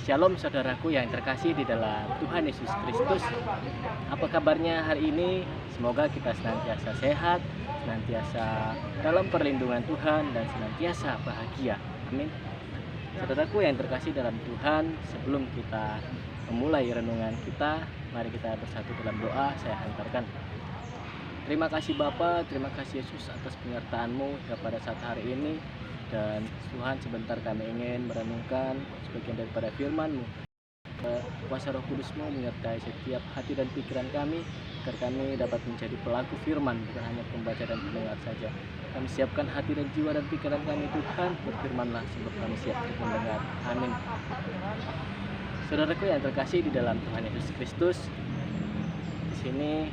Shalom saudaraku yang terkasih di dalam Tuhan Yesus Kristus. Apa kabarnya hari ini? Semoga kita senantiasa sehat, senantiasa dalam perlindungan Tuhan, dan senantiasa bahagia. Amin. Saudaraku yang terkasih dalam Tuhan, sebelum kita memulai renungan kita, mari kita bersatu dalam doa. Saya hantarkan. Terima kasih Bapa, terima kasih Yesus atas penyertaan-Mu hingga pada saat hari ini. Dan Tuhan, sebentar kami ingin merenungkan sebagian daripada firman-Mu. Kuasa Roh Kudus-Mu menyertai setiap hati dan pikiran kami, agar kami dapat menjadi pelaku firman, bukan hanya pembaca dan pendengar saja. Kami siapkan hati dan jiwa dan pikiran kami, Tuhan, berfirman-Lah sebab kami siap untuk mendengar. Amin. Saudaraku yang terkasih di dalam Tuhan Yesus Kristus, di sini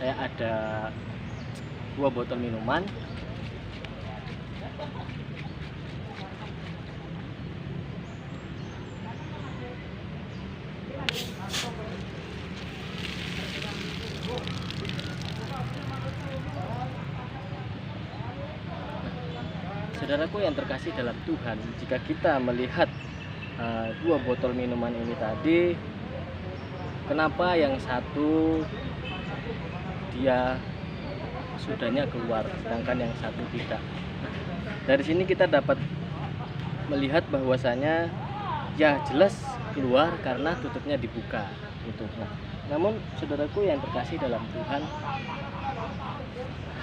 saya ada 2 botol minuman. Saudaraku yang terkasih dalam Tuhan, jika kita melihat 2 botol minuman ini tadi, kenapa yang satu dia sudahnya keluar, sedangkan yang satu tidak? Nah, dari sini kita dapat melihat bahwasanya ya jelas keluar karena tutupnya dibuka gitu. Nah, namun saudaraku yang terkasih dalam Tuhan,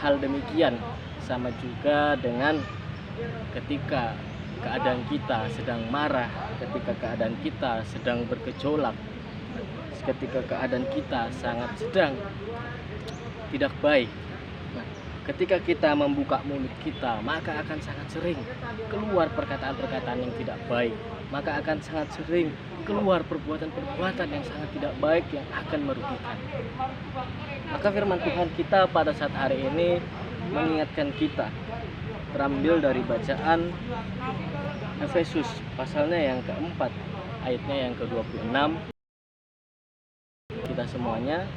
hal demikian sama juga dengan ketika keadaan kita sedang marah, ketika keadaan kita sedang bergejolak, ketika keadaan kita sangat sedang tidak baik. Nah, ketika kita membuka mulut kita, maka akan sangat sering keluar perkataan-perkataan yang tidak baik, maka akan sangat sering keluar perbuatan-perbuatan yang sangat tidak baik yang akan merugikan. Maka firman Tuhan kita pada saat hari ini mengingatkan kita, terambil dari bacaan Efesus pasalnya yang keempat, ayatnya yang ke-26. Kita semuanya,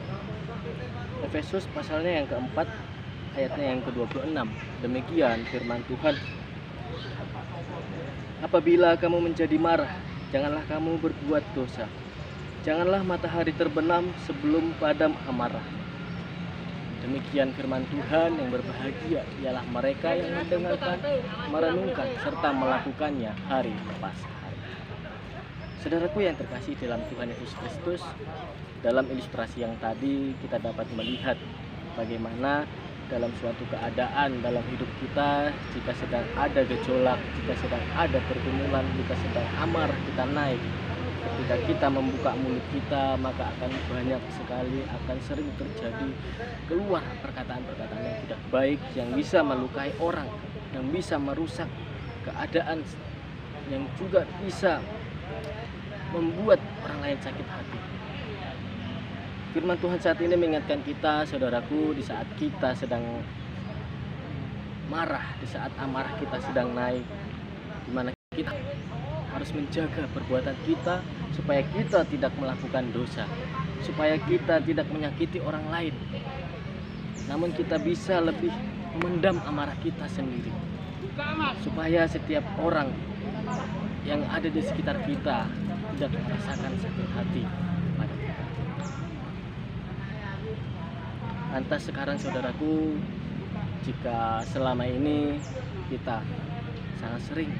Efesus pasalnya yang keempat, ayatnya yang ke-26. Demikian firman Tuhan. Apabila kamu menjadi marah, janganlah kamu berbuat dosa. Janganlah matahari terbenam sebelum padam amarah. Demikian firman Tuhan. Yang berbahagia ialah mereka yang mendengarkan, merenungkan, serta melakukannya hari lepas hari. Saudaraku yang terkasih dalam Tuhan Yesus Kristus, dalam ilustrasi yang tadi kita dapat melihat bagaimana dalam suatu keadaan dalam hidup kita, jika sedang ada gejolak, jika sedang ada pergumulan, jika sedang amarah kita naik, ketika kita membuka mulut kita, maka akan banyak sekali, akan sering terjadi keluar perkataan-perkataan yang tidak baik, yang bisa melukai orang, yang bisa merusak keadaan, yang juga bisa membuat orang lain sakit hati. Firman Tuhan saat ini mengingatkan kita, saudaraku, di saat kita sedang marah, di saat amarah kita sedang naik, di mana kita harus menjaga perbuatan kita supaya kita tidak melakukan dosa, supaya kita tidak menyakiti orang lain, namun kita bisa lebih memendam amarah kita sendiri, supaya setiap orang yang ada di sekitar kita tidak merasakan sakit hati pada kita. Lantas sekarang saudaraku, jika selama ini kita sangat sering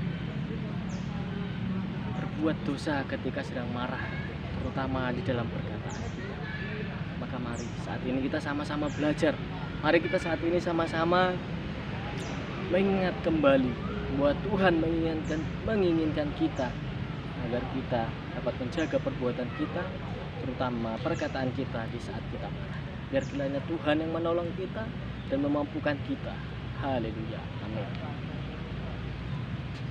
berbuat dosa ketika sedang marah, terutama di dalam perkataan kita, maka mari saat ini kita sama-sama belajar. Mari kita saat ini sama-sama mengingat kembali bahwa Tuhan menginginkan kita agar kita dapat menjaga perbuatan kita, terutama perkataan kita di saat kita marah. Biar kiranya Tuhan yang menolong kita dan memampukan kita. Haleluya. Amin.